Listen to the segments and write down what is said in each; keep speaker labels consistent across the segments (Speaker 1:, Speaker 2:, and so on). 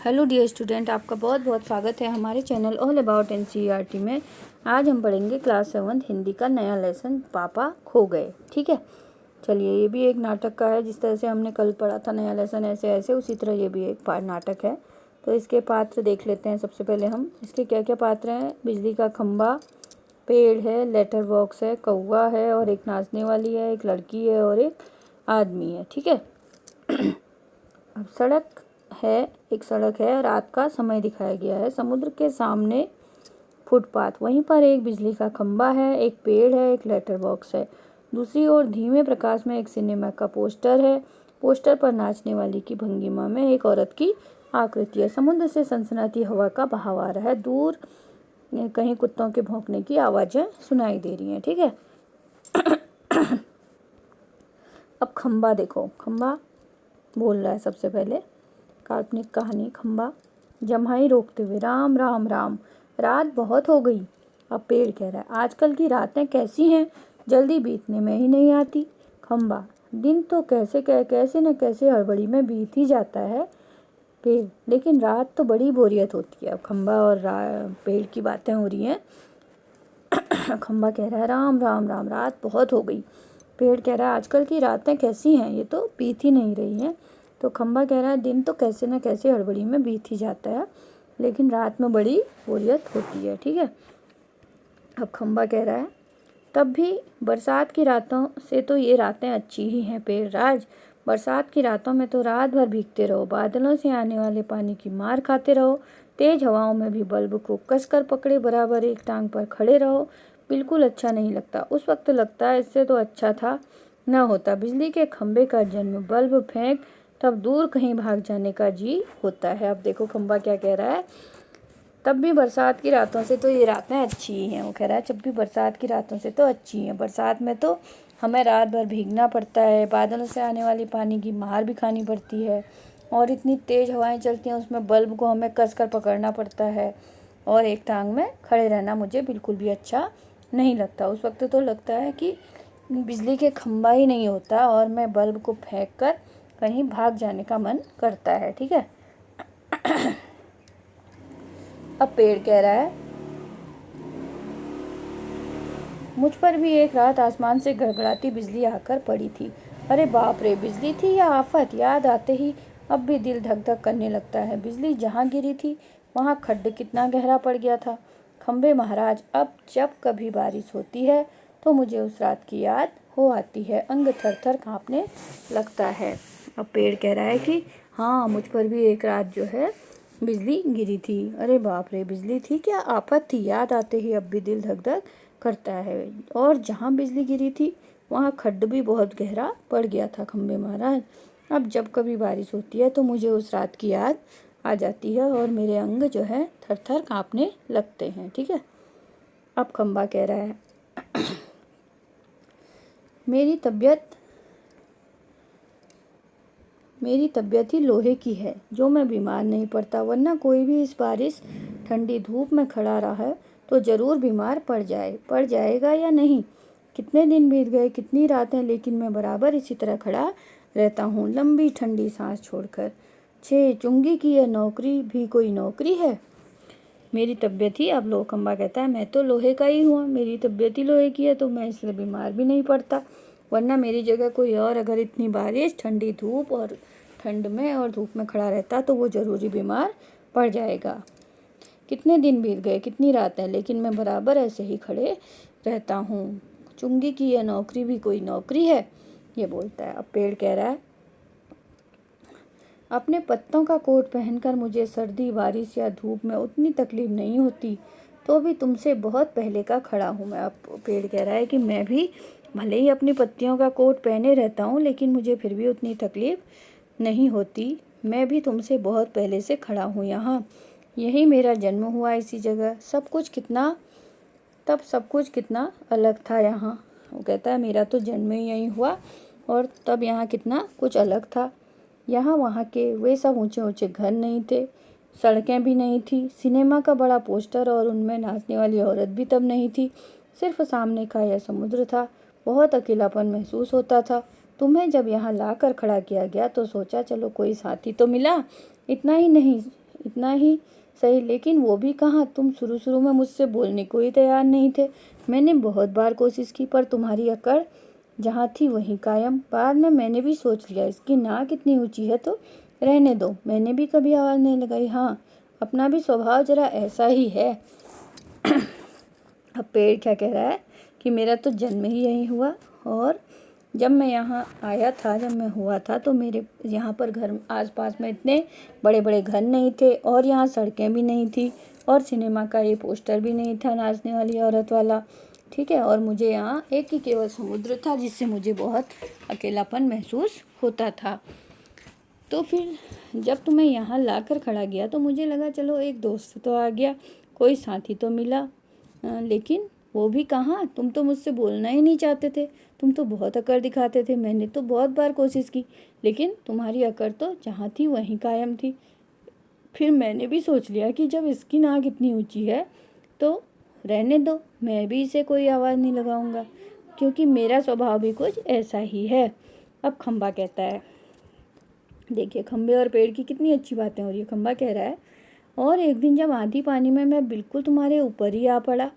Speaker 1: Hello dear student, आपका बहुत बहुत स्वागत है हमारे चैनल ऑल अबाउट एनसीईआरटी में। आज हम पढ़ेंगे क्लास 7 हिंदी का नया लेसन पापा खो गए। ठीक है, चलिए, ये भी एक नाटक का है। जिस तरह से हमने कल पढ़ा था नया लेसन ऐसे ऐसे, उसी तरह ये भी एक नाटक है। तो इसके पात्र देख लेते हैं। सबसे पहले हम इसके क्या क्या पात्र हैं। बिजली का खंभा, पेड़ है, लेटर बॉक्स है, कौवा है और एक नाचने वाली है, एक लड़की है और एक आदमी है। ठीक है, अब सड़क है, एक सड़क है, रात का समय दिखाया गया है। समुद्र के सामने फुटपाथ, वहीं पर एक बिजली का खंभा है, एक पेड़ है, एक लेटर बॉक्स है। दूसरी ओर धीमे प्रकाश में एक सिनेमा का पोस्टर है। पोस्टर पर नाचने वाली की भंगिमा में एक औरत की आकृति है। समुद्र से सनसनाती हवा का बहाव आ रहा है। दूर कहीं कुत्तों के भौंकने की आवाज़ें सुनाई दे रही हैं। ठीक है, अब खंभा देखो। खंभा बोल रहा है सबसे पहले। काल्पनिक कहानी। खंभा जम्हाई रोकते हुए, राम राम राम, रात बहुत हो गई। अब पेड़ कह रहा है, आजकल की रातें कैसी हैं, जल्दी बीतने में ही नहीं आती। खंभा, दिन तो कैसे न कैसे हड़बड़ी में बीत ही जाता है। पेड़, लेकिन रात तो बड़ी बोरियत होती है। अब खंभा और पेड़ की बातें हो रही हैं। खंभा कह रहा है, राम राम राम, रात बहुत हो गई। पेड़ कह रहा है, आजकल की रातें कैसी हैं, ये तो बीत ही नहीं रही हैं। तो खंभा कह रहा है, दिन तो कैसे न कैसे हड़बड़ी में बीत ही जाता है, लेकिन रात में बड़ी बोरियत होती है। ठीक है, अब खंभा कह रहा है, तब भी बरसात की रातों से तो ये रातें अच्छी ही हैं पेड़ राज। बरसात की रातों में तो रात भर भीगते रहो, बादलों से आने वाले पानी की मार खाते रहो, तेज हवाओं में भी बल्ब को कसकर पकड़े बराबर एक टांग पर खड़े रहो। बिल्कुल अच्छा नहीं लगता। उस वक्त लगता है इससे तो अच्छा था न होता। बिजली के खंभे का जन्म, बल्ब फेंक तब दूर कहीं भाग जाने का जी होता है। अब देखो खंभा क्या कह रहा है, तब भी बरसात की रातों से तो ये रातें अच्छी ही हैं। वो कह रहा है, जब भी बरसात की रातों से तो अच्छी हैं। बरसात में तो हमें रात भर भीगना पड़ता है, बादलों से आने वाली पानी की मार भी खानी पड़ती है, और इतनी तेज़ हवाएं चलती हैं, उसमें बल्ब को हमें कस कर पकड़ना पड़ता है, और एक टांग में खड़े रहना मुझे बिल्कुल भी अच्छा नहीं लगता। उस वक्त तो लगता है कि बिजली के खंभा ही नहीं होता और मैं बल्ब को फेंक कर कहीं भाग जाने का मन करता है। ठीक है, अब पेड़ कह रहा है, मुझ पर भी एक रात आसमान से गड़गड़ाती बिजली आकर पड़ी थी। अरे बाप रे, बिजली थी या आफत, याद आते ही अब भी दिल धक धक करने लगता है। बिजली जहाँ गिरी थी वहाँ खड्ड कितना गहरा पड़ गया था। खंबे महाराज, अब जब कभी बारिश होती है तो मुझे उस रात की याद हो आती है, अंग थर थर काँपने लगता है। अब पेड़ कह रहा है कि हाँ, मुझ पर भी एक रात जो है बिजली गिरी थी। अरे बाप रे, बिजली थी क्या आफत थी, याद आते ही अब भी दिल धक धक करता है। और जहाँ बिजली गिरी थी वहाँ खड्ड भी बहुत गहरा पड़ गया था। खंबे महाराज, अब जब कभी बारिश होती है तो मुझे उस रात की याद आ जाती है और मेरे अंग जो है थर थर काँपने लगते हैं। ठीक है, अब खंबा कह रहा है, मेरी तबीयत ही लोहे की है जो मैं बीमार नहीं पड़ता, वरना कोई भी इस बारिश ठंडी धूप में खड़ा रहा है तो ज़रूर बीमार पड़ जाएगा या नहीं। कितने दिन बीत गए, कितनी रातें, लेकिन मैं बराबर इसी तरह खड़ा रहता हूँ, लंबी ठंडी सांस छोड़कर। छे चुंगी की यह नौकरी भी कोई नौकरी है। मेरी तबीयत ही, अब लो खंबा कहता है, मैं तो लोहे का ही हूँ, मेरी तबीयत ही लोहे की है तो मैं इसलिए बीमार भी नहीं पड़ता, वरना मेरी जगह कोई और अगर इतनी बारिश, ठंडी धूप और ठंड में और धूप में खड़ा रहता तो वो ज़रूरी बीमार पड़ जाएगा। कितने दिन बीत गए, कितनी रातें, लेकिन मैं बराबर ऐसे ही खड़े रहता हूँ। चुंगी की यह नौकरी भी कोई नौकरी है, ये बोलता है। अब पेड़ कह रहा है, अपने पत्तों का कोट पहनकर मुझे सर्दी, बारिश या धूप में उतनी तकलीफ नहीं होती, तो भी तुमसे बहुत पहले का खड़ा हूँ मैं। अब पेड़ कह रहा है कि मैं भी भले ही अपनी पत्तियों का कोट पहने रहता हूँ, लेकिन मुझे फिर भी उतनी तकलीफ नहीं होती। मैं भी तुमसे बहुत पहले से खड़ा हूँ यहाँ, यही मेरा जन्म हुआ, इसी जगह सब कुछ कितना अलग था यहाँ। वो कहता है, मेरा तो जन्म ही यहीं हुआ और तब यहाँ कितना कुछ अलग था। यहाँ वहाँ के वे सब ऊंचे ऊंचे घर नहीं थे, सड़कें भी नहीं थी, सिनेमा का बड़ा पोस्टर और उनमें नाचने वाली औरत भी तब नहीं थी। सिर्फ सामने का यह समुद्र था। बहुत अकेलापन महसूस होता था। तुम्हें जब यहाँ लाकर खड़ा किया गया तो सोचा चलो कोई साथी तो मिला। इतना ही नहीं, इतना ही सही, लेकिन वो भी कहाँ, तुम शुरू शुरू में मुझसे बोलने को ही तैयार नहीं थे। मैंने बहुत बार कोशिश की पर तुम्हारी अकड़ जहाँ थी वहीं कायम। बाद में मैंने भी सोच लिया इसकी नाक इतनी ऊंची है तो रहने दो, मैंने भी कभी आवाज़ नहीं लगाई। हाँ, अपना भी स्वभाव जरा ऐसा ही है। अब पेड़ क्या कह रहा है कि मेरा तो जन्म ही यहीं हुआ, और जब मैं यहाँ आया था, जब मैं हुआ था तो मेरे यहाँ पर घर आसपास में इतने बड़े बड़े घर नहीं थे, और यहाँ सड़कें भी नहीं थी, और सिनेमा का ये पोस्टर भी नहीं था नाचने वाली औरत वाला, ठीक है। और मुझे यहाँ एक ही केवल समुद्र था जिससे मुझे बहुत अकेलापन महसूस होता था। तो फिर जब तुम्हें यहाँ लाकर खड़ा किया तो मुझे लगा चलो एक दोस्त तो आ गया, कोई साथी तो मिला। लेकिन वो भी कहाँ, तुम तो मुझसे बोलना ही नहीं चाहते थे, तुम तो बहुत अकड़ दिखाते थे। मैंने तो बहुत बार कोशिश की, लेकिन तुम्हारी अकड़ तो जहाँ थी वहीं कायम थी। फिर मैंने भी सोच लिया कि जब इसकी नाक इतनी ऊंची है तो रहने दो, मैं भी इसे कोई आवाज़ नहीं लगाऊंगा, क्योंकि मेरा स्वभाव भी कुछ ऐसा ही है। अब खंबा कहता है, देखिए खंबे और पेड़ की कितनी अच्छी बातें हो रही है। खंबा कह रहा है, और एक दिन जब आंधी पानी में मैं बिल्कुल तुम्हारे ऊपर ही आ पड़ा।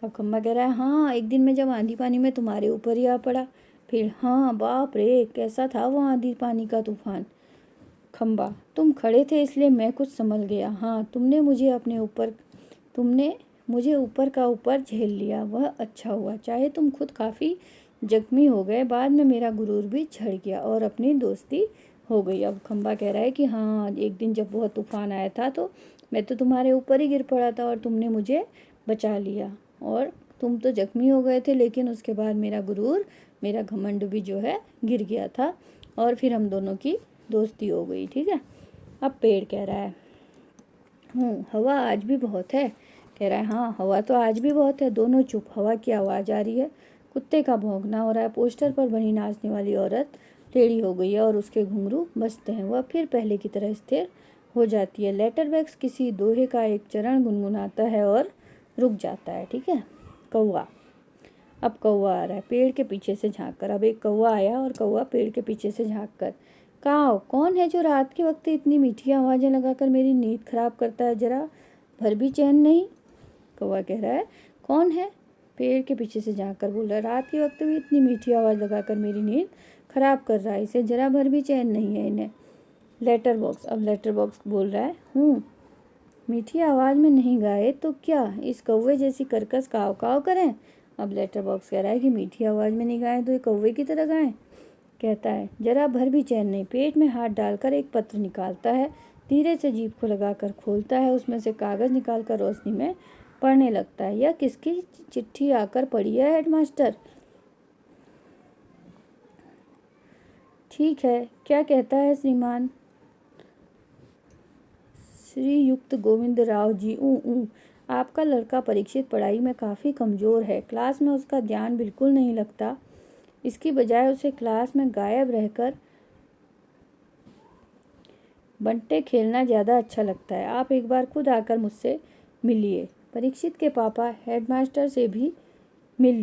Speaker 1: अब खंबा कह रहा है, हाँ एक दिन मैं जब आंधी पानी में तुम्हारे ऊपर ही आ पड़ा। फिर हाँ, बाप रे कैसा था वो आंधी पानी का तूफान। खंबा, तुम खड़े थे इसलिए मैं कुछ समझ गया। हाँ, तुमने मुझे ऊपर का ऊपर झेल लिया, वह अच्छा हुआ। चाहे तुम खुद काफ़ी जख्मी हो गए, बाद में मेरा गुरूर भी झड़ गया और अपनी दोस्ती हो गई। अब खंबा कह रहा है कि हाँ, एक दिन जब बहुत तूफान आया था तो मैं तो तुम्हारे ऊपर ही गिर पड़ा था और तुमने मुझे बचा लिया, और तुम तो जख्मी हो गए थे, लेकिन उसके बाद मेरा गुरूर, मेरा घमंड भी जो है गिर गया था, और फिर हम दोनों की दोस्ती हो गई, ठीक है। अब पेड़ कह रहा है, हवा आज भी बहुत है। कह रहा है, हाँ हवा तो आज भी बहुत है। दोनों चुप। हवा की आवाज़ आ रही है, कुत्ते का भौंकना हो रहा है, पोस्टर पर बनी नाचने वाली औरत टेढ़ी हो गई है और उसके घुंघरू बजते हैं, वह फिर पहले की तरह स्थिर हो जाती है। लेटर बैग्स किसी दोहे का एक चरण गुनगुनाता है और रुक जाता है, ठीक है। कौवा, अब कौवा आ रहा है पेड़ के पीछे से झाँक कर। अब एक कौवा आया और कौवा पेड़ के पीछे से झाँक कर, काव, कौन है जो रात के वक्त इतनी मीठी आवाज़ें लगाकर मेरी नींद खराब करता है, जरा भर भी चैन नहीं। कौवा कह रहा है, कौन है, पेड़ के पीछे से झाँक कर बोल रहा है, रात के वक्त भी इतनी मीठी आवाज़ लगाकर मेरी नींद खराब कर रहा है, इसे जरा भर भी चैन नहीं है इन्हें। लेटर बॉक्स, अब लेटर बॉक्स बोल रहा है, मीठी आवाज़ में नहीं गाए तो क्या इस कौवे जैसी कर्कश काव काव करें। अब लेटर बॉक्स कह रहा है कि मीठी आवाज़ में नहीं गाएं तो ये कौवे की तरह गाएं। कहता है, जरा भर भी चैन नहीं। पेट में हाथ डालकर एक पत्र निकालता है, धीरे से जीभ को लगाकर खोलता है, उसमें से कागज़ निकालकर रोशनी में पढ़ने लगता है। यह किसकी चिट्ठी आकर पड़ी है हेडमास्टर। ठीक है, क्या कहता है श्रीमान श्रीयुक्त गोविंद राव जी। आपका लड़का परीक्षित पढ़ाई में काफ़ी कमज़ोर है, क्लास में उसका ध्यान बिल्कुल नहीं लगता, इसकी बजाय उसे क्लास में गायब रहकर बंटे खेलना ज़्यादा अच्छा लगता है। आप एक बार खुद आकर मुझसे मिलिए। परीक्षित के पापा हेडमास्टर से भी मिल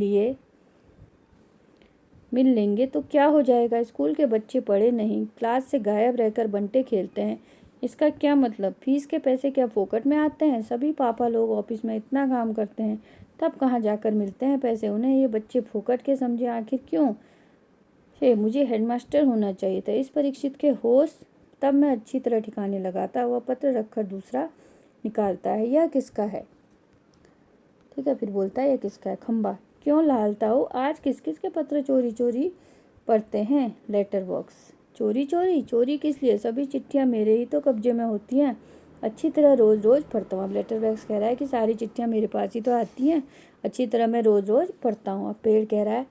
Speaker 1: लेंगे तो क्या हो जाएगा। स्कूल के बच्चे पढ़े नहीं, क्लास से गायब रहकर बंटे खेलते हैं, इसका क्या मतलब। फीस के पैसे क्या फोकट में आते हैं। सभी पापा लोग ऑफिस में इतना काम करते हैं, तब कहाँ जाकर मिलते हैं पैसे उन्हें। ये बच्चे फोकट के समझे आखिर क्यों। मुझे हेडमास्टर होना चाहिए था। इस परीक्षित के होश तब मैं अच्छी तरह ठिकाने लगाता। वह पत्र रखकर दूसरा निकालता है। यह किसका है, ठीक है। फिर बोलता है, यह किसका है। खंबा, क्यों लालता हो, आज किस किस के पत्र चोरी चोरी पढ़ते हैं। लेटर बॉक्स, चोरी चोरी, चोरी किस लिए, सभी चिट्ठियाँ मेरे ही तो कब्जे में होती हैं, अच्छी तरह रोज़ रोज़ पढ़ता हूँ। अब लेटर बॉक्स कह रहा है कि सारी चिट्ठियाँ मेरे पास ही तो आती हैं, अच्छी तरह मैं रोज़ रोज़ पढ़ता हूँ। अब पेड़ कह रहा है,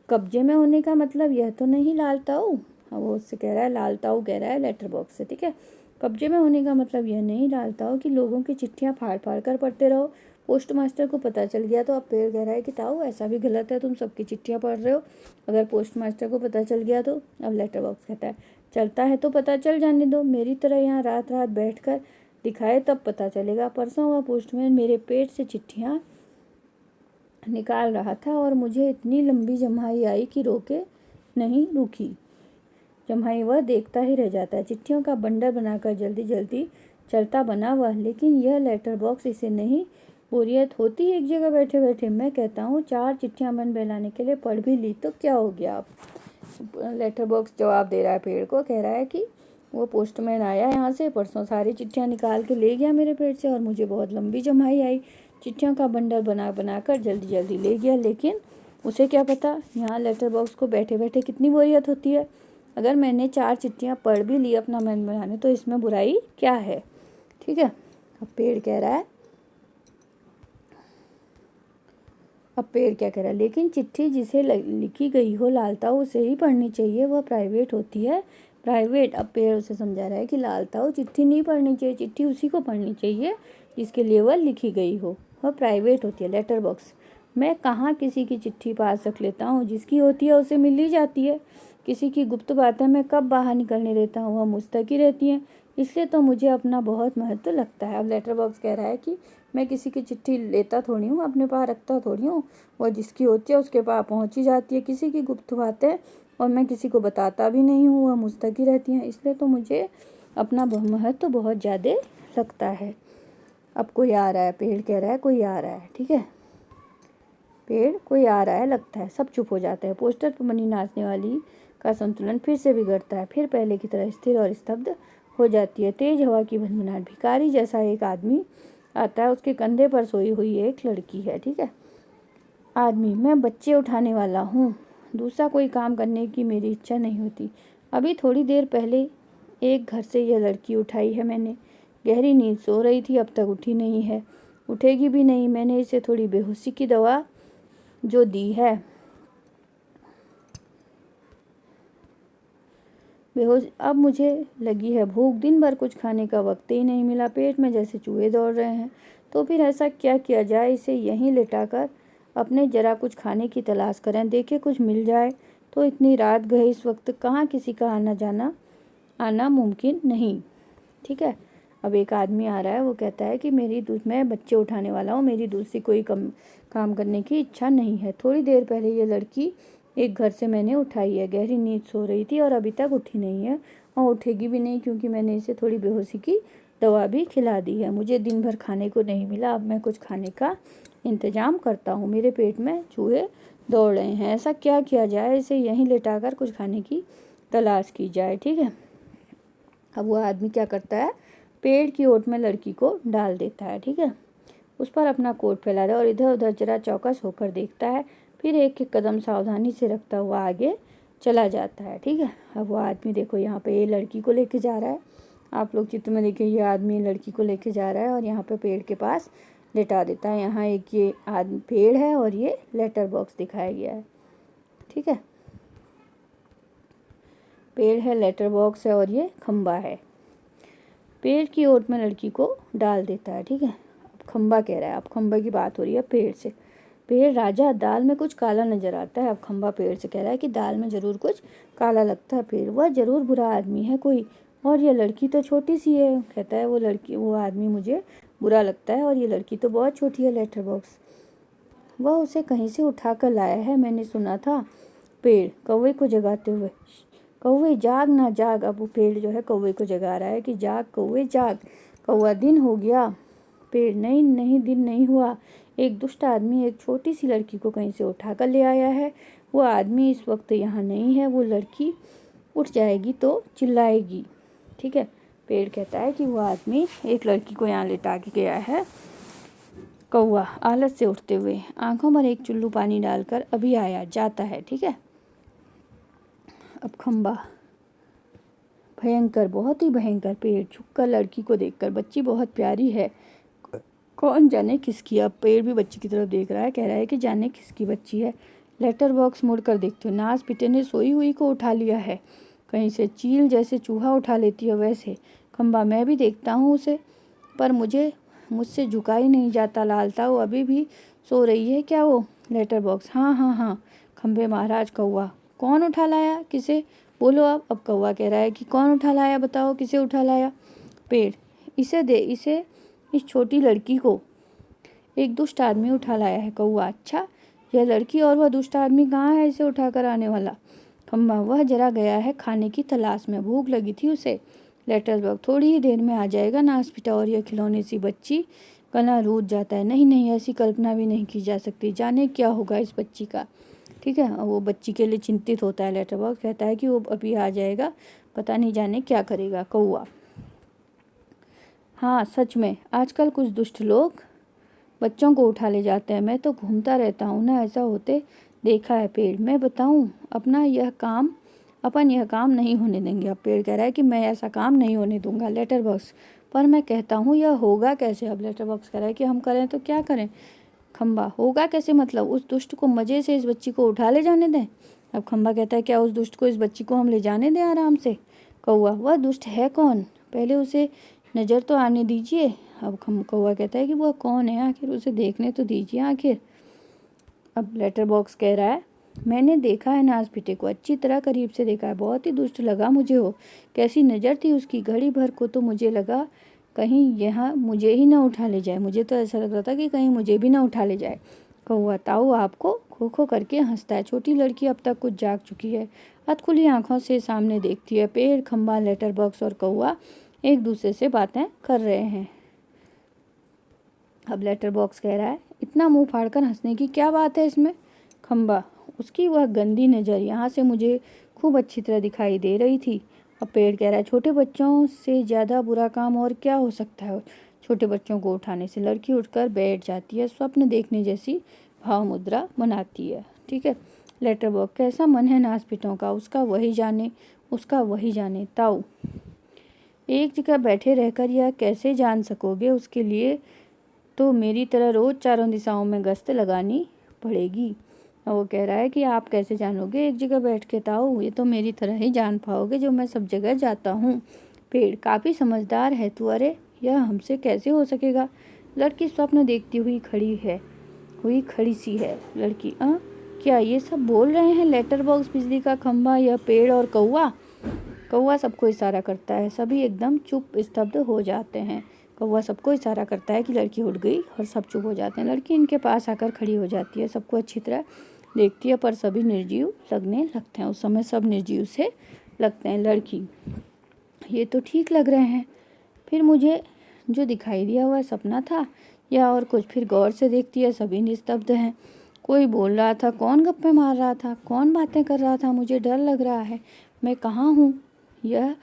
Speaker 1: कब्जे में होने का मतलब यह तो नहीं लालताऊ। हाँ, वो उससे कह रहा है, लालताऊ कह रहा है लेटर बॉक्स से, ठीक है। कब्जे में होने का मतलब यह नहीं लालताऊ कि लोगों की चिट्ठियाँ फाड़ फाड़ कर पढ़ते रहो, पोस्ट मास्टर को पता चल गया तो। अब पेड़ कह रहा है कि ताऊ ऐसा भी गलत है, तुम सबकी चिट्ठियाँ पढ़ रहे हो, अगर पोस्ट मास्टर को पता चल गया तो। अब लेटर बॉक्स कहता है, चलता है तो पता चल जाने दो, मेरी तरह यहाँ रात रात बैठ कर दिखाए तब पता चलेगा। परसों वह पोस्टमैन मेरे पेट से चिट्ठियाँ निकाल रहा था और मुझे इतनी लंबी जम्हाई आई कि रोके नहीं रुकी। जम्हाई वह देखता ही रह जाता है। चिट्ठियों का बंडल बनाकर जल्दी जल्दी चलता बना वह, लेकिन यह लेटर बॉक्स इसे नहीं बोरियत होती एक जगह बैठे बैठे। मैं कहता हूँ 4 चिट्ठियाँ मन बहलाने के लिए पढ़ भी ली तो क्या हो गया। अब लेटर बॉक्स जवाब दे रहा है पेड़ को, कह रहा है कि वो पोस्टमैन आया यहाँ से परसों, सारी चिट्ठियाँ निकाल के ले गया मेरे पेट से और मुझे बहुत लंबी जम्हाई आई। चिट्ठियों का बंडल बना बना कर जल्दी जल्दी ले गया, लेकिन उसे क्या पता यहाँ लेटर बॉक्स को बैठे बैठे कितनी बोरियत होती है। अगर मैंने 4 चिट्ठियाँ पढ़ भी ली अपना मन बनाने तो इसमें बुराई क्या है। ठीक है। अब पेड़ क्या कह रहा है, लेकिन चिट्ठी जिसे लिखी गई हो लालताऊ उसे ही पढ़नी चाहिए, वह प्राइवेट होती है। प्राइवेट। अब पेड़ उसे समझा रहा है कि लालताऊ चिट्ठी नहीं पढ़नी चाहिए, चिट्ठी उसी को पढ़नी चाहिए जिसके लिए वह लिखी गई हो, वह प्राइवेट होती है। Letter box. मैं कहाँ किसी की चिट्ठी पास रख लेता हूँ, जिसकी होती है उसे मिल ही जाती है। किसी की गुप्त बातें मैं कब बाहर निकलने देता हूँ, वह मुझ तक ही रहती हैं, इसलिए तो मुझे अपना बहुत महत्व लगता है। अब लेटर बॉक्स कह रहा है कि मैं किसी की चिट्ठी लेता थोड़ी हूँ, अपने पास रखता थोड़ी हूँ, वह जिसकी होती है उसके पास पहुँच ही जाती है। किसी की गुप्त बातें और मैं किसी को बताता भी नहीं हूँ, वह मुझ तक ही रहती हैं, इसलिए तो मुझे अपना महत्व बहुत ज़्यादा लगता है। अब कोई आ रहा है, पेड़ कह रहा है कोई आ रहा है। ठीक है। पेड़ कोई आ रहा है लगता है, सब चुप हो जाते हैं। पोस्टर पर बनी नाचने वाली का संतुलन फिर से बिगड़ता है, फिर पहले की तरह स्थिर और स्तब्ध हो जाती है। तेज हवा की भनभनाहट। भिखारी जैसा एक आदमी आता है, उसके कंधे पर सोई हुई एक लड़की है। ठीक है। आदमी, मैं बच्चे उठाने वाला हूँ, दूसरा कोई काम करने की मेरी इच्छा नहीं होती। अभी थोड़ी देर पहले एक घर से यह लड़की उठाई है मैंने, गहरी नींद सो रही थी, अब तक उठी नहीं है, उठेगी भी नहीं। मैंने इसे थोड़ी बेहोशी की दवा जो दी है, बेहोश, अब मुझे लगी है भूख, दिन भर कुछ खाने का वक्त ही नहीं मिला, पेट में जैसे चूहे दौड़ रहे हैं। तो फिर ऐसा क्या किया जाए, इसे यहीं लिटाकर अपने जरा कुछ खाने की तलाश करें, देखे कुछ मिल जाए तो। इतनी रात गए, इस वक्त कहाँ किसी का आना मुमकिन नहीं। ठीक है। अब एक आदमी आ रहा है, वो कहता है कि मैं बच्चे उठाने वाला हूँ, मेरी दूसरी कोई काम करने की इच्छा नहीं है। थोड़ी देर पहले ये लड़की एक घर से मैंने उठाई है, गहरी नींद सो रही थी और अभी तक उठी नहीं है और उठेगी भी नहीं, क्योंकि मैंने इसे थोड़ी बेहोशी की दवा भी खिला दी है। मुझे दिन भर खाने को नहीं मिला, अब मैं कुछ खाने का इंतजाम करता हूँ, मेरे पेट में चूहे दौड़ रहे हैं। ऐसा क्या किया जाए, इसे यहीं लेटाकर कुछ खाने की तलाश की जाए। ठीक है। अब वो आदमी क्या करता है, पेड़ की ओट में लड़की को डाल देता है। ठीक है। उस पर अपना कोट फैला दे और इधर उधर जरा चौकस होकर देखता है, फिर एक एक कदम सावधानी से रखता हुआ आगे चला जाता है। ठीक है। अब वो आदमी देखो यहाँ पे ये लड़की को लेके जा रहा है, आप लोग चित्र में देखिए, ये आदमी लड़की को लेके जा रहा है और यहाँ पे पेड़ के पास लेटा देता है। यहाँ एक ये आदमी पेड़ है और ये लेटर बॉक्स दिखाया गया है। ठीक है। पेड़ है, लेटर बॉक्स है और ये खंबा है। पेड़ की ओट में लड़की को डाल देता है। ठीक है। अब खंबा कह रहा है, अब खंबे की बात हो रही है पेड़ से। पेड़, राजा, दाल में कुछ काला नजर आता है। अब खंबा पेड़ से कह रहा है कि दाल में जरूर कुछ काला लगता है। पेड़, वह जरूर बुरा आदमी है कोई, और ये लड़की तो छोटी सी है। कहता है वो आदमी मुझे बुरा लगता है और ये लड़की तो बहुत छोटी है। लेटर बॉक्स, वह उसे कहीं से उठा कर लाया है, मैंने सुना था। पेड़ कौवे को जगाते हुए, कौवे जाग ना जाग। अब वो पेड़ जो है कौवे को जगा रहा है कि जाग कौवे जाग, कौवा दिन हो गया। पेड़, नहीं नहीं दिन नहीं हुआ, एक दुष्ट आदमी एक छोटी सी लड़की को कहीं से उठा कर ले आया है। वो आदमी इस वक्त यहाँ नहीं है, वो लड़की उठ जाएगी तो चिल्लाएगी। ठीक है। पेड़ कहता है कि वो आदमी एक लड़की को यहाँ लेटा के गया है। कौवा आलस से उठते हुए आंखों पर एक चुल्लू पानी डालकर अभी आया, जाता है। ठीक है। अब खंबा, भयंकर, बहुत ही भयंकर। पेड़ झुककर लड़की को देखकर, बच्ची बहुत प्यारी है, कौन जाने किसकी। अब पेड़ भी बच्ची की तरफ देख रहा है, कह रहा है कि जाने किसकी बच्ची है। लेटर बॉक्स मुड़कर देखते हो, नास पिटे ने सोई हुई को उठा लिया है, कहीं से चील जैसे चूहा उठा लेती है वैसे। खंबा, मैं भी देखता हूँ उसे, पर मुझसे झुका ही नहीं जाता। लालताऊ अभी भी सो रही है क्या वो। लेटर बॉक्स, हाँ हाँ हाँ। खंबे, महाराज। कौवा, कौन उठा लाया, किसे, बोलो आप। अब कौवा कह रहा है कि कौन उठा लाया, बताओ किसे उठा लाया। पेड़, इसे इस छोटी लड़की को एक दुष्ट आदमी उठा लाया है। कौवा, अच्छा, यह लड़की और वह दुष्ट आदमी कहाँ है इसे उठा कर आने वाला। खंबा, वह जरा गया है खाने की तलाश में, भूख लगी थी उसे, लेटर बॉक्स थोड़ी ही देर में आ जाएगा नासपीटा और यह खिलौने सी बच्ची गला रूठ जाता है। नहीं नहीं, ऐसी कल्पना भी नहीं की जा सकती, जाने क्या होगा इस बच्ची का। ठीक है, वो बच्ची के लिए चिंतित होता है लेटर बॉक्स, कहता है कि वो अभी आ जाएगा, पता नहीं जाने क्या करेगा कौआ। हाँ सच में आजकल कुछ दुष्ट लोग बच्चों को उठा ले जाते हैं। मैं तो घूमता रहता हूँ ना, ऐसा होते देखा है पेड़। मैं बताऊँ अपन यह काम नहीं होने देंगे। अब पेड़ कह रहा है कि मैं ऐसा काम नहीं होने दूंगा लेटर बॉक्स, पर मैं कहता हूँ यह होगा कैसे। अब लेटर बॉक्स कह रहा है कि हम करें तो क्या करें। खम्बा, होगा कैसे मतलब, उस दुष्ट को मज़े से इस बच्ची को उठा ले जाने दें। अब खम्बा कहता है क्या उस दुष्ट को इस बच्ची को हम ले जाने दें आराम से। कौआ, वह दुष्ट है कौन, पहले उसे नज़र तो आने दीजिए। अब कौआ कहता है कि वह कौन है आखिर, उसे देखने तो दीजिए आखिर। अब लेटर बॉक्स कह रहा है मैंने देखा है नासपीटे को, अच्छी तरह करीब से देखा है, बहुत ही दुष्ट लगा मुझे वो। कैसी नज़र थी उसकी, घड़ी भर को तो मुझे लगा कहीं यहाँ मुझे ही ना उठा ले जाए। मुझे तो ऐसा लग रहा था कि कहीं मुझे भी ना उठा ले जाए। कौआ, ताऊ आपको खो खो करके हंसता है। छोटी लड़की अब तक कुछ जाग चुकी है, अधखुली आंखों से सामने देखती है। पेड़, खम्बा, लेटर बॉक्स और कौआ एक दूसरे से बातें कर रहे हैं। अब लेटर बॉक्स कह रहा है इतना मुंह फाड़कर हंसने की क्या बात है इसमें। खम्बा, उसकी वह गंदी नज़र यहाँ से मुझे खूब अच्छी तरह दिखाई दे रही थी। अब पेड़ कह रहा है छोटे बच्चों से ज़्यादा बुरा काम और क्या हो सकता है। छोटे बच्चों को उठाने से लड़की उठकर बैठ जाती है, स्वप्न देखने जैसी भाव मुद्रा बनाती है। ठीक है, लेटर बॉक्स, कैसा मन है नासपीटों का, उसका वही जाने। ताऊ, एक जगह बैठे रहकर यह कैसे जान सकोगे, उसके लिए तो मेरी तरह रोज़ चारों दिशाओं में गश्त लगानी पड़ेगी। और वो कह रहा है कि आप कैसे जानोगे एक जगह बैठ के ताऊ, ये तो मेरी तरह ही जान पाओगे जो मैं सब जगह जाता हूँ। पेड़, काफ़ी समझदार है तू, अरे यह हमसे कैसे हो सकेगा। लड़की स्वप्न देखती हुई खड़ी सी है। लड़की, क्या ये सब बोल रहे हैं, लेटर बॉक्स, बिजली का खंभा, यह पेड़ और कौआ। कौआ सबको इशारा करता है, सभी एकदम चुप स्तब्ध हो जाते हैं। कौआ सबको इशारा करता है कि लड़की उठ गई और सब चुप हो जाते हैं। लड़की इनके पास आकर खड़ी हो जाती है, सबको अच्छी तरह देखती है, पर सभी निर्जीव लगने लगते हैं। उस समय सब निर्जीव से लगते हैं। लड़की, ये तो ठीक लग रहे हैं, फिर मुझे जो दिखाई दिया वह सपना था या और कुछ। फिर गौर से देखती है, सभी निस्तब्ध हैं। कोई बोल रहा था, कौन गप्पे मार रहा था, कौन बातें कर रहा था, मुझे डर लग रहा है। मैं कहाँ हूँ, यह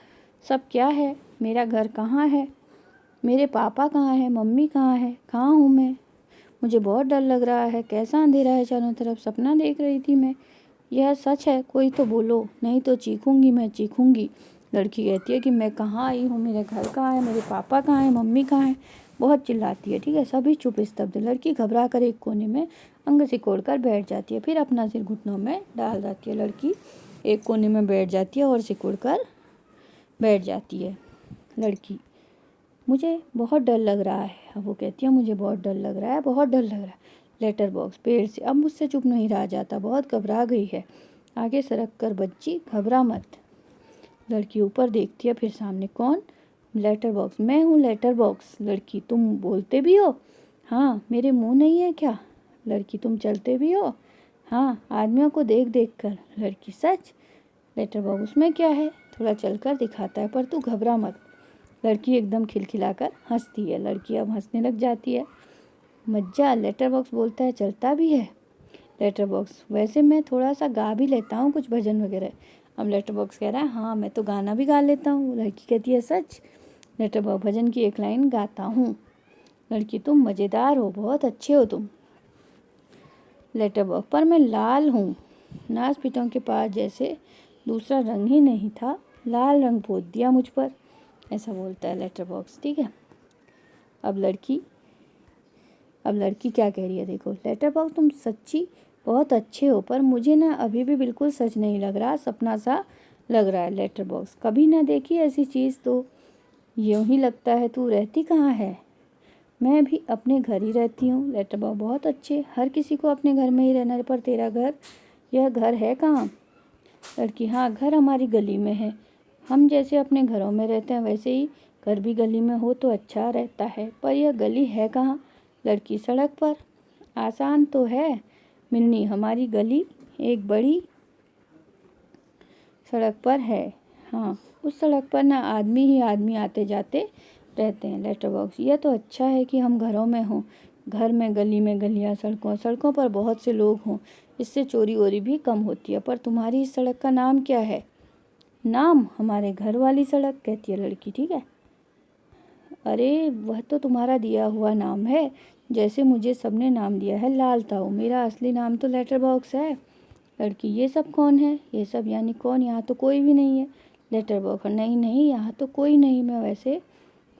Speaker 1: सब क्या है, मेरा घर कहाँ है, मेरे पापा कहाँ हैं, मम्मी कहाँ है, कहाँ हूँ मैं। मुझे बहुत डर लग रहा है, कैसा अंधेरा है चारों तरफ, सपना देख रही थी मैं, यह सच है, कोई तो बोलो, नहीं तो चीखूंगी, मैं चीखूंगी। लड़की कहती है कि मैं कहाँ आई हूँ, मेरे घर कहाँ है, मेरे पापा कहाँ है, मम्मी कहाँ है, बहुत चिल्लाती है। ठीक है, सभी चुप स्तब्ध। लड़की घबरा कर एक कोने में अंग सिकोड़ कर बैठ जाती है, फिर अपना सिर घुटनों में डाल जाती है। लड़की एक कोने में बैठ जाती है और सिकोड़ कर बैठ जाती है। लड़की, मुझे बहुत डर लग रहा है। अब वो कहती है मुझे बहुत डर लग रहा है, बहुत डर लग रहा है। लेटर बॉक्स, पेड़ से, अब मुझसे चुप नहीं रहा जाता, बहुत घबरा गई है। आगे सरक कर, बच्ची घबरा मत। लड़की ऊपर देखती है, फिर सामने, कौन। लेटर बॉक्स, मैं हूँ लेटर बॉक्स। लड़की, तुम बोलते भी हो। हाँ, मेरे मुंह नहीं है क्या। लड़की, तुम चलते भी हो। हाँ, आदमियों को देख देख कर। लड़की, सच। लेटर बॉक्स, उसमें क्या है, थोड़ा चलकर दिखाता है, पर तू घबरा मत। लड़की एकदम खिलखिलाकर हंसती है। लड़की अब हंसने लग जाती है। मज्जा, लेटर बॉक्स बोलता है, चलता भी है। लेटर बॉक्स, वैसे मैं थोड़ा सा गा भी लेता हूँ, कुछ भजन वगैरह। अब लेटर बॉक्स कह रहा है हाँ, मैं तो गाना भी गा लेता हूँ। लड़की कहती है सच। लेटर बॉक्स, भजन की एक लाइन गाता हूँ। लड़की, तुम मज़ेदार हो, बहुत अच्छे हो तुम। लेटर बॉक्स, पर मैं लाल हूँ। नासपीटों के पास जैसे दूसरा रंग ही नहीं था, लाल रंग पोत दिया मुझ पर, ऐसा बोलता है लेटर बॉक्स। ठीक है, अब लड़की क्या कह रही है देखो। लेटर बॉक्स, तुम सच्ची बहुत अच्छे हो, पर मुझे ना अभी भी बिल्कुल सच नहीं लग रहा, सपना सा लग रहा है। लेटर बॉक्स, कभी ना देखी ऐसी चीज़, तो यूँ ही लगता है। तू रहती कहाँ है। मैं भी अपने घर ही रहती हूँ। लेटर बॉक्स, बहुत अच्छे, हर किसी को अपने घर में ही रहना, पर तेरा घर, यह घर है कहाँ। लड़की, हाँ, घर हमारी गली में है, हम जैसे अपने घरों में रहते हैं वैसे ही घर भी गली में हो तो अच्छा रहता है, पर यह गली है कहाँ। लड़की, सड़क पर। आसान तो है मिलनी, हमारी गली एक बड़ी सड़क पर है। हाँ, उस सड़क पर ना आदमी ही आदमी आते जाते रहते हैं। लेटर बॉक्स, यह तो अच्छा है कि हम घरों में हों, घर में, गली में, गलियाँ, सड़कों पर बहुत से लोग हों, इससे चोरी वोरी भी कम होती है। पर तुम्हारी इस सड़क का नाम क्या है? नाम? हमारे घर वाली सड़क, कहती है लड़की। ठीक है। अरे वह तो तुम्हारा दिया हुआ नाम है, जैसे मुझे सबने नाम दिया है लाल ताऊ। मेरा असली नाम तो लेटर बॉक्स है। लड़की, ये सब कौन है? ये सब यानी कौन? यहाँ तो कोई भी नहीं है। लेटर बॉक्स, नहीं नहीं, यहाँ तो कोई नहीं, मैं वैसे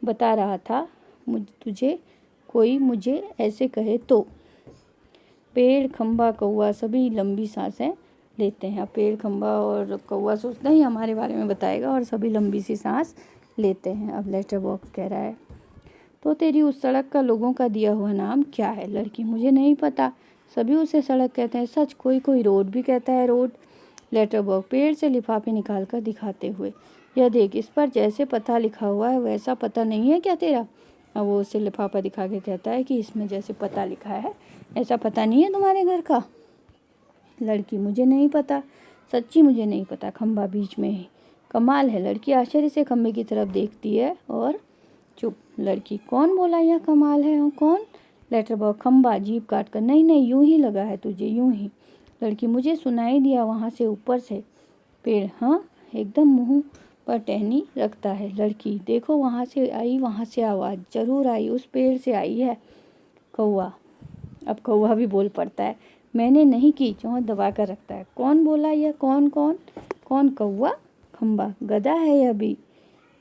Speaker 1: बता रहा था तुझे, कोई मुझे ऐसे कहे तो। पेड़, खंबा, कौवा सभी लंबी सांसें लेते हैं। अब पेड़, खंबा और कौवा सोचते हैं हमारे बारे में बताएगा, और सभी लंबी सी सांस लेते हैं। अब लेटर बॉक्स कह रहा है, तो तेरी उस सड़क का लोगों का दिया हुआ नाम क्या है? लड़की, मुझे नहीं पता, सभी उसे सड़क कहते हैं। सच? कोई कोई रोड भी कहता है रोड। लेटर बॉक्स पेड़ से लिफाफे निकाल कर दिखाते हुए, यह देख, इस पर जैसे पता लिखा हुआ है वैसा पता नहीं है क्या तेरा? अब वो उसे लिफाफा दिखा के कहता है कि इसमें जैसे पता लिखा है ऐसा पता नहीं है तुम्हारे घर का? लड़की, मुझे नहीं पता, सच्ची मुझे नहीं पता। खंबा बीच में है। कमाल है। लड़की आश्चर्य से खंबे की तरफ देखती है और चुप। लड़की, कौन बोला यह कमाल है? कौन? लेटर बॉक्स, खंबा जीभ काट कर, नहीं नहीं, यूं ही लगा है तुझे, यूं ही। लड़की, मुझे सुनाई दिया वहाँ से, ऊपर से। पेड़, हाँ, एकदम मुंह पर टहनी रखता है। लड़की, देखो वहाँ से आई, वहाँ से आवाज़ जरूर आई, उस पेड़ से आई है। कौवा, अब कौवा भी बोल पड़ता है, मैंने नहीं की, चोंच दबा कर रखता है। कौन बोला यह? कौन कौन कौन? कौवा। खंबा, गधा है यह भी।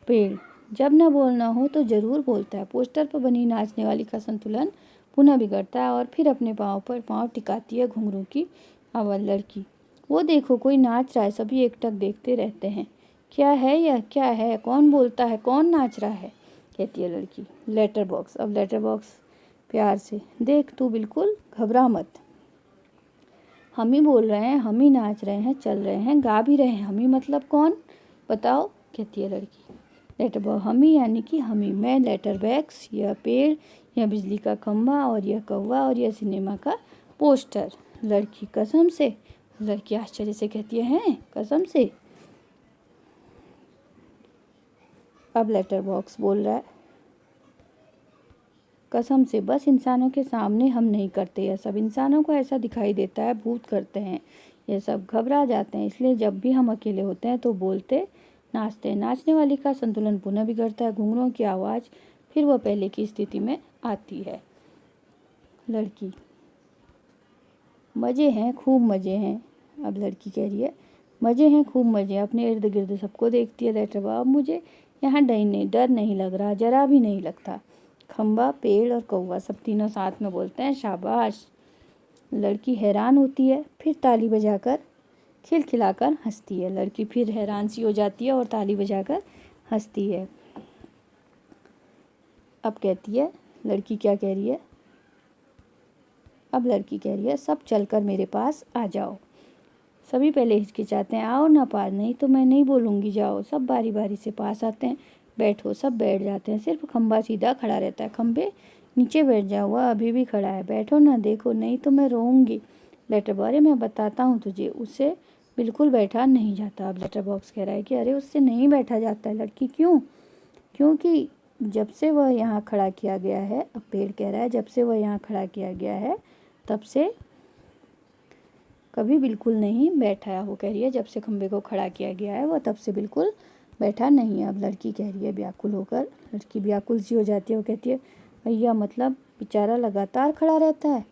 Speaker 1: पेड़, जब न बोलना हो तो जरूर बोलता है। पोस्टर पर बनी नाचने वाली का संतुलन पुनः बिगड़ता है और फिर अपने पाँव पर पाँव टिकाती है घुंघरू की आवाज़। लड़की, वो देखो कोई नाच रहा है, सभी एकटक देखते रहते हैं। क्या है यह? क्या है? कौन बोलता है? कौन नाच रहा है? कहती है लड़की। लेटर बॉक्स, अब लेटर बॉक्स प्यार से, देख तू बिल्कुल घबरा मत, हम ही बोल रहे हैं, हम ही नाच रहे हैं, चल रहे हैं, गा भी रहे हैं। हम ही मतलब कौन? बताओ, कहती है लड़की। लेटर बॉक्स, हम ही यानी कि हम ही, मैं लेटर बॉक्स, यह पेड़, यह बिजली का खंभा, और यह कौवा, और यह सिनेमा का पोस्टर। लड़की, कसम से? लड़की आश्चर्य से कहती है, हैं कसम से? अब लेटर बॉक्स बोल रहा है, कसम से, बस इंसानों के सामने हम नहीं करते यह सब। इंसानों को ऐसा दिखाई देता है भूत करते हैं ये सब, घबरा जाते हैं, इसलिए जब भी हम अकेले होते हैं तो बोलते, नाचते हैं। नाचने वाली का संतुलन पुनः बिगड़ता है, घुंघरुओं की आवाज़ फिर वह पहले की स्थिति में आती है। लड़की, मज़े हैं, खूब मज़े हैं। अब लड़की कह रही है, मज़े हैं, खूब मज़े। अपने इर्द गिर्द सबको देखती है। लेटर बॉक्स, अब मुझे यहाँ डर नहीं लग रहा, जरा भी नहीं लगता। खंबा, पेड़ और कौवा सब तीनों साथ में बोलते हैं, शाबाश। लड़की हैरान होती है, फिर ताली बजाकर खिलखिलाकर हंसती है। लड़की फिर हैरान सी हो जाती है और ताली बजाकर हंसती है। अब कहती है लड़की, क्या कह रही है? अब लड़की कह रही है, सब चलकर मेरे पास आ जाओ। सभी पहले हिचकिचाते हैं, आओ ना पास, नहीं तो मैं नहीं बोलूँगी, जाओ। सब बारी बारी से पास आते हैं, बैठो। सब बैठ जाते हैं, सिर्फ खंबा सीधा खड़ा रहता है। खंबे, नीचे बैठ जाओ, वह अभी भी खड़ा है, बैठो ना, देखो नहीं तो मैं रोऊंगी। लेटर बॉक्स, अरे मैं बताता हूँ तुझे, उससे बिल्कुल बैठा नहीं जाता। अब लेटर बॉक्स कह रहा है कि अरे उससे नहीं बैठा जाता है। लड़की, क्यों? क्योंकि जब से वह यहाँ खड़ा किया गया है, अब पेड़ कह रहा है, जब से वह यहाँ खड़ा किया गया है तब से कभी बिल्कुल नहीं बैठा है। वो कह रही है जब से खंबे को खड़ा किया गया है वह तब से बिल्कुल बैठा नहीं है। अब लड़की कह रही है व्याकुल होकर, लड़की व्याकुल सी हो जाती है। वो कहती है, भैया मतलब बेचारा लगातार खड़ा रहता है,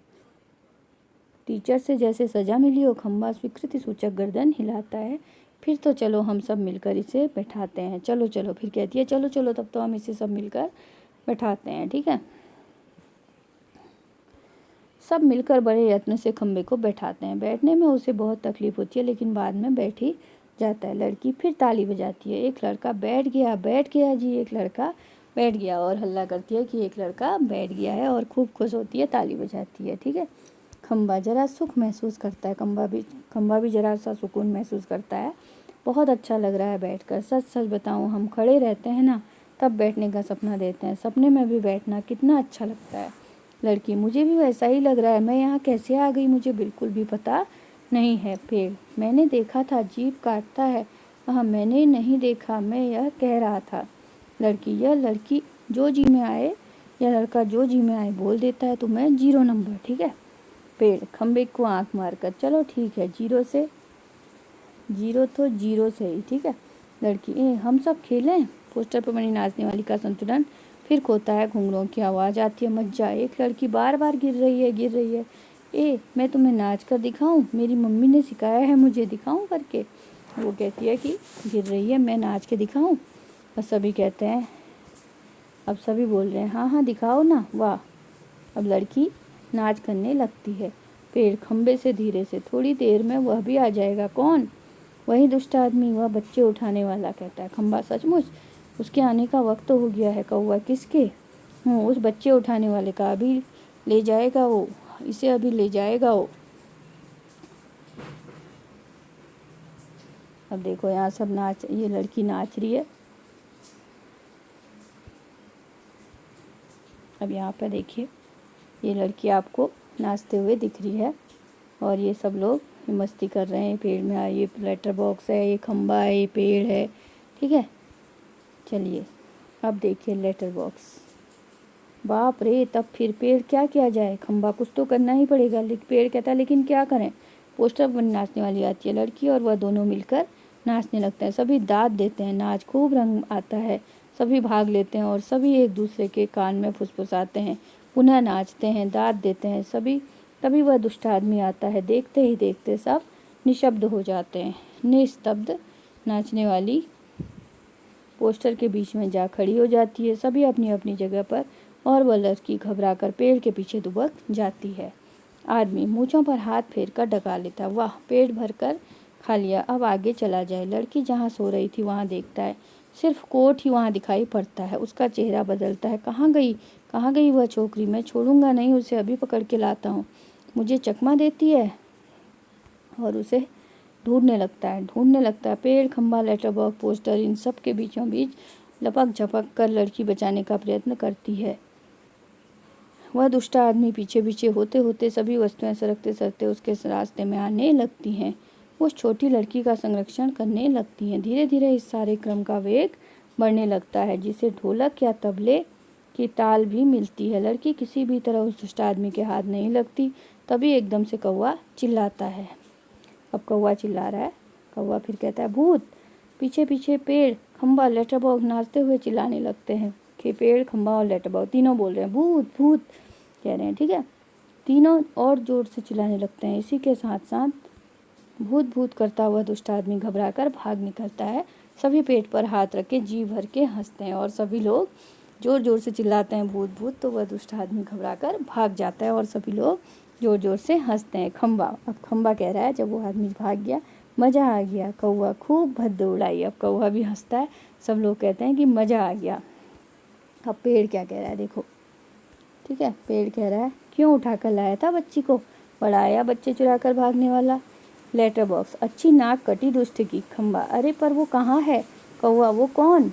Speaker 1: टीचर से जैसे सज़ा मिली हो। खंबा स्वीकृति सूचक गर्दन हिलाता है। फिर तो चलो हम सब मिलकर इसे बैठाते हैं, चलो चलो। फिर कहती है, चलो चलो, तब तो हम इसे सब मिलकर बैठाते हैं, ठीक है। सब मिलकर बड़े यत्न से खंबे को बैठाते हैं। बैठने में उसे बहुत तकलीफ होती है, लेकिन बाद में बैठ ही जाता है। लड़की फिर ताली बजाती है, एक लड़का बैठ गया, बैठ गया जी, एक लड़का बैठ गया, और हल्ला करती है कि एक लड़का बैठ गया है, और खूब खुश होती है, ताली बजाती है, ठीक है। खंबा जरा सुख महसूस करता है, खंबा भी जरा सा सुकून महसूस करता है। बहुत अच्छा लग रहा है बैठकर, सच सच बताऊं, हम खड़े रहते हैं ना तब बैठने का सपना देते हैं, सपने में भी बैठना कितना अच्छा लगता है। लड़की, मुझे भी वैसा ही लग रहा है, मैं यहाँ कैसे आ गई मुझे बिल्कुल भी पता नहीं है। पेड़, मैंने देखा था, जीभ काटता है, हाँ मैंने नहीं देखा, मैं यह कह रहा था। लड़की, यह लड़की जो जी में आए या लड़का जो जी में आए बोल देता है तो मैं 0 नंबर, ठीक है। पेड़ खम्बे को आंख मारकर, चलो ठीक है 0 से 0 तो 0 से ही, ठीक है। लड़की, हम सब खेलें। पोस्टर पर बनी नाचने वाली का संतुलन फिर खोता है, घुंघरों की आवाज़ आती है, मत जा। एक लड़की बार बार गिर रही है। मैं तुम्हें नाच कर दिखाऊं, मेरी मम्मी ने सिखाया है मुझे, दिखाऊं करके। वो कहती है कि गिर रही है, मैं नाच के दिखाऊं। और सभी कहते हैं, अब सभी बोल रहे हैं हाँ हाँ दिखाओ ना, वाह। अब लड़की नाच करने लगती है। पेड़ खम्बे से धीरे से, थोड़ी देर में वह भी आ जाएगा। कौन? वही दुष्ट आदमी, वह बच्चे उठाने वाला। कहता है खम्बा, सचमुच उसके आने का वक्त तो हो गया है। कौवा, किसके? उस बच्चे उठाने वाले का, अभी ले जाएगा वो, इसे अभी ले जाएगा वो। अब देखो यहाँ सब ये लड़की नाच रही है। अब यहाँ पर देखिए, ये लड़की आपको नाचते हुए दिख रही है और ये सब लोग मस्ती कर रहे हैं। पेड़ में ये लेटर बॉक्स है, ये खम्बा है, ये पेड़ है, ठीक है। चलिए अब देखिए लेटर बॉक्स। बाप रे, तब फिर पेड़ क्या किया जाए? खम्बा कुछ तो करना ही पड़ेगा, लेकिन पेड़ कहता है लेकिन क्या करें? पोस्टर पर नाचने वाली आती है लड़की और वह दोनों मिलकर नाचने लगते हैं। सभी दाद देते हैं, नाच खूब रंग आता है, सभी भाग लेते हैं और सभी एक दूसरे के कान में फुसफुसाते हैं, पुनः नाचते हैं, दाद देते हैं सभी। तभी वह दुष्ट आदमी आता है। देखते ही देखते सब निशब्द हो जाते हैं। निस्तब्ध नाचने वाली पोस्टर के बीच में जा खड़ी हो जाती है, सभी अपनी अपनी जगह पर, और वह लड़की घबराकर पेड़ के पीछे दुबक जाती है। आदमी मूंछों पर हाथ फेर कर डगा लेता, वाह पेट भर कर खा लिया, अब आगे चला जाए। लड़की जहाँ सो रही थी वहाँ देखता है, सिर्फ कोट ही वहाँ दिखाई पड़ता है। उसका चेहरा बदलता है। कहाँ गई वह छोकरी? मैं छोड़ूंगा नहीं उसे, अभी पकड़ के लाता हूँ। मुझे चकमा देती है और उसे ढूंढने लगता है। पेड़, खम्बा, लेटर बॉक्स, पोस्टर, इन सब के बीचों बीच लपक झपक कर लड़की बचाने का प्रयत्न करती है। वह दुष्ट आदमी पीछे पीछे होते होते सभी वस्तुएं सरकते सरकते उसके रास्ते में आने लगती हैं। उस छोटी लड़की का संरक्षण करने लगती हैं। धीरे धीरे इस सारे क्रम का वेग बढ़ने लगता है, जिसे ढोलक या तबले की ताल भी मिलती है। लड़की किसी भी तरह उस दुष्ट आदमी के हाथ नहीं लगती। तभी एकदम से कौवा चिल्लाता है। अब कौवा चिल्ला रहा है। कौवा फिर कहता है, भूत। पीछे पीछे पेड़, खम्बा, लेटर बॉक्स नाचते हुए चिल्लाने लगते हैं कि पेड़, खम्बा और लेटर बॉक्स तीनों बोल रहे हैं भूत भूत कह रहे हैं, ठीक है। तीनों और जोर से चिल्लाने लगते हैं। इसी के साथ साथ भूत भूत करता हुआ दुष्ट आदमी घबरा कर भाग निकलता है। सभी पेट पर हाथ रख के जी भर के हंसते हैं और सभी लोग जोर जोर से चिल्लाते हैं भूत भूत, तो वह दुष्ट आदमी घबरा कर भाग जाता है और सभी लोग जोर जोर से हंसते हैं। खम्बा, अब खम्बा कह रहा है जब वो आदमी भाग गया, मज़ा आ गया, कौवा खूब भद्द उड़ाई। अब कौवा भी हंसता है, सब लोग कहते हैं कि मज़ा आ गया। अब पेड़ क्या कह रहा है देखो, ठीक है। पेड़ कह रहा है, क्यों उठा कर लाया था बच्ची को? बड़ा आया बच्चे चुरा कर भागने वाला। लेटर बॉक्स, अच्छी नाक कटी दुष्ट की। खम्बा, अरे पर वो कहाँ है? कौवा, वो कौन?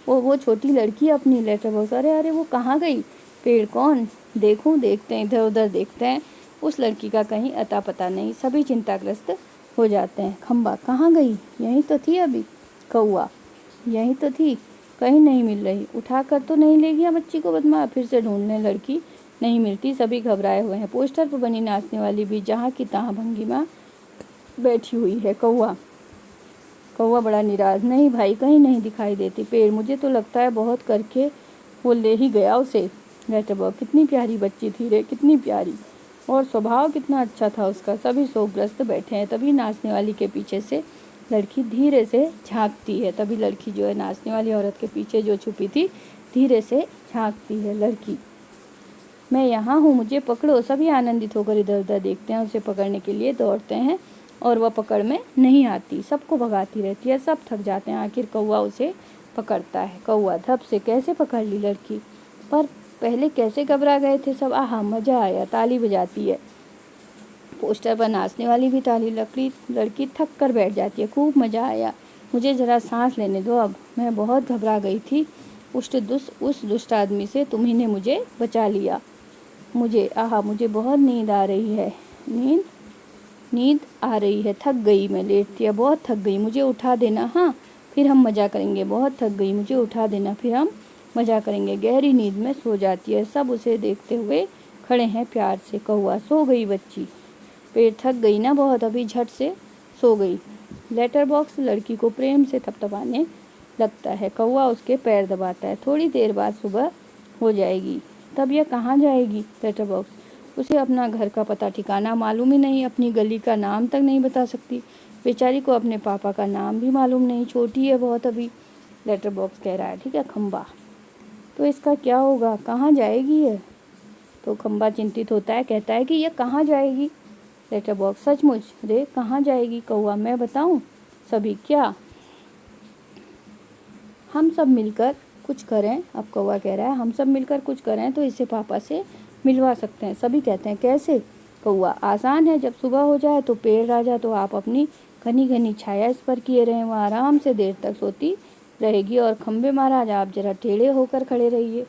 Speaker 1: वो छोटी लड़की अपनी। लेटर बॉक्स, अरे अरे वो कहाँ गई? पेड़, कौन? देखते हैं, इधर उधर देखते हैं, उस लड़की का कहीं अता पता नहीं। सभी चिंताग्रस्त हो जाते हैं। खम्बा, कहाँ गई? यहीं तो थी अभी। कौवा, यहीं तो थी, कहीं नहीं मिल रही। उठा कर तो नहीं ले गया बच्ची को बदमाश? फिर से ढूंढने, लड़की नहीं मिलती। सभी घबराए हुए हैं। पोस्टर पर बनी नाचने वाली भी जहाँ की तहाँ भंगिमा बैठी हुई है। कौवा बड़ा निराश, नहीं भाई, कहीं नहीं दिखाई देती। पेड़, मुझे तो लगता है बहुत करके वो ले ही गया उसे। लेटर बॉक्स, कितनी प्यारी बच्ची थी रे, कितनी प्यारी, और स्वभाव कितना अच्छा था उसका। सभी शोकग्रस्त बैठे हैं। तभी नाचने वाली के पीछे से लड़की धीरे से झांकती है। तभी लड़की जो है नाचने वाली औरत के पीछे जो छुपी थी, धीरे से झांकती है। लड़की, मैं यहाँ हूँ, मुझे पकड़ो। सभी आनंदित होकर इधर उधर देखते हैं, उसे पकड़ने के लिए दौड़ते हैं और वह पकड़ में नहीं आती, सबको भगाती रहती है। सब थक जाते हैं। आखिर कौवा उसे पकड़ता है। कौवा, धप से कैसे पकड़ ली लड़की, पर पहले कैसे घबरा गए थे सब। आहा, मज़ा आया, ताली बजाती है। पोस्टर पर नाचने वाली भी ताली। लड़की थक कर बैठ जाती है। खूब मज़ा आया, मुझे ज़रा सांस लेने दो, अब मैं बहुत घबरा गई थी। उस दुष्ट आदमी से तुम्ही ने मुझे बचा लिया। मुझे बहुत नींद आ रही है। नींद नींद आ रही है, थक गई, मैं लेटती है, बहुत थक गई, मुझे उठा देना, हाँ फिर हम मज़ा करेंगे, बहुत थक गई, मुझे उठा देना, फिर हम मज़ा करेंगे। गहरी नींद में सो जाती है, सब उसे देखते हुए खड़े हैं प्यार से। कौआ, सो गई बच्ची, पेट थक गई ना बहुत, अभी झट से सो गई। लेटर बॉक्स लड़की को प्रेम से थपथपाने लगता है। कौआ उसके पैर दबाता है। थोड़ी देर बाद सुबह हो जाएगी, तब यह कहाँ जाएगी? लेटर बॉक्स, उसे अपना घर का पता ठिकाना मालूम ही नहीं, अपनी गली का नाम तक नहीं बता सकती। बेचारी को अपने पापा का नाम भी मालूम नहीं, छोटी है बहुत अभी। लेटर बॉक्स कह रहा है, ठीक है। खंबा, तो इसका क्या होगा, कहाँ जाएगी ये? तो खंबा चिंतित होता है, कहता है कि ये कहाँ जाएगी? लेटर बॉक्स, सचमुच रे, कहाँ जाएगी? कौआ, मैं बताऊँ सभी, क्या हम सब मिलकर कुछ करें? अब कौवा कह रहा है, हम सब मिलकर कुछ करें तो इसे पापा से मिलवा सकते हैं। सभी कहते हैं, कैसे? कौआ, आसान है, जब सुबह हो जाए तो पेड़ राजा तो आप अपनी घनी घनी छाया इस पर किए रहें, वह आराम से देर तक सोती रहेगी, और खंबे महाराज आप जरा टेढ़े होकर खड़े रहिए।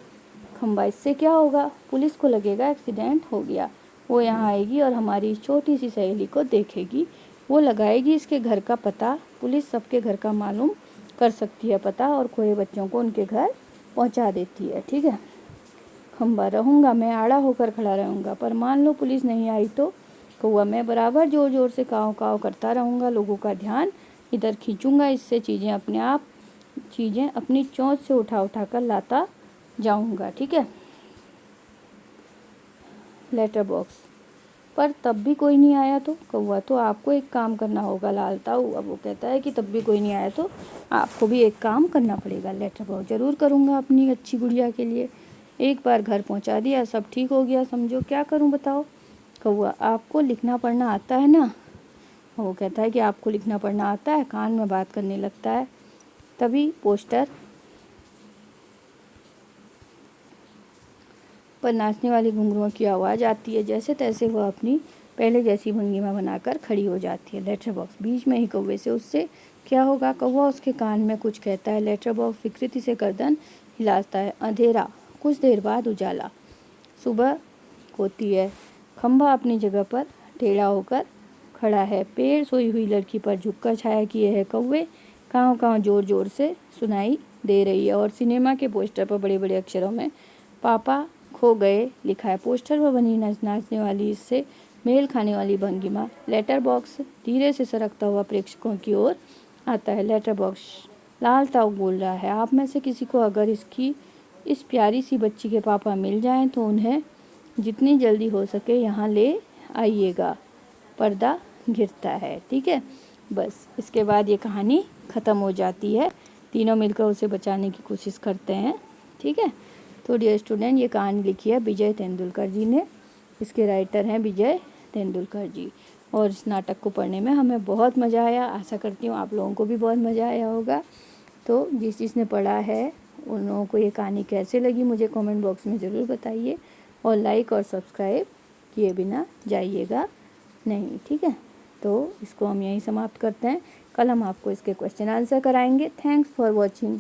Speaker 1: खंबा, इससे क्या होगा? पुलिस को लगेगा एक्सीडेंट हो गया, वो यहाँ आएगी और हमारी छोटी सी सहेली को देखेगी, वो लगाएगी इसके घर का पता, पुलिस सबके घर का मालूम कर सकती है पता, और खोए बच्चों को उनके घर पहुँचा देती है, ठीक है। खंबा, रहूँगा, मैं आड़ा होकर खड़ा रहूँगा, पर मान लो पुलिस नहीं आई तो? कौआ, मैं बराबर जोर जोर से काव काव करता रहूँगा, लोगों का ध्यान इधर खींचूंगा, इससे चीज़ें अपनी चोंच से उठा उठा कर लाता जाऊँगा, ठीक है। लेटर बॉक्स, पर तब भी कोई नहीं आया तो? कौआ, तो आपको एक काम करना होगा लालताऊ। अब वो कहता है कि तब भी कोई नहीं आया तो आपको भी एक काम करना पड़ेगा। लेटर बॉक्स, ज़रूर करूँगा अपनी अच्छी गुड़िया के लिए, एक बार घर पहुँचा दिया, सब ठीक हो गया समझो, क्या करूँ बताओ? कौआ, आपको लिखना पढ़ना आता है ना? वो कहता है कि आपको लिखना पढ़ना आता है, कान में बात करने लगता है। तभी पोस्टर पर नाचने वाली घुंघरुओं की आवाज़ आती है, जैसे तैसे वह अपनी पहले जैसी भंगिमा बनाकर खड़ी हो जाती है। लेटर बॉक्स, बीच में ही कौवे से उससे क्या होगा? कौवा उसके कान में कुछ कहता है। लेटर बॉक्स विकृति से गर्दन हिलाता है। अंधेरा, कुछ देर बाद उजाला, सुबह होती है। खंबा अपनी जगह पर टेढ़ा होकर खड़ा है, पेड़ सोई हुई लड़की पर झुककर छाया किए है। कौवे काँव काँव जोर जोर से सुनाई दे रही है, और सिनेमा के पोस्टर पर बड़े बड़े अक्षरों में पापा खो गए लिखा है। पोस्टर पर बनी नाचने वाली, इससे मेल खाने वाली भंगिमा। लेटर बॉक्स धीरे से सरकता हुआ प्रेक्षकों की ओर आता है। लेटर बॉक्स, लालताऊ बोल रहा है, आप में से किसी को अगर इस प्यारी सी बच्ची के पापा मिल जाएं तो उन्हें जितनी जल्दी हो सके यहाँ ले आइएगा। पर्दा गिरता है, ठीक है। बस इसके बाद ये कहानी ख़त्म हो जाती है। तीनों मिलकर उसे बचाने की कोशिश करते हैं, ठीक है। तो डियर स्टूडेंट, ये कहानी लिखी है विजय तेंदुलकर जी ने, इसके राइटर हैं विजय तेंदुलकर जी। और इस नाटक को पढ़ने में हमें बहुत मज़ा आया, आशा करती हूँ आप लोगों को भी बहुत मज़ा आया होगा। तो जिसने पढ़ा है उन लोगों को ये कहानी कैसे लगी मुझे कमेंट बॉक्स में ज़रूर बताइए, और लाइक और सब्सक्राइब किए बिना जाइएगा नहीं, ठीक है। तो इसको हम यहीं समाप्त करते हैं, कल हम आपको इसके क्वेश्चन आंसर कराएंगे। Thanks for watching.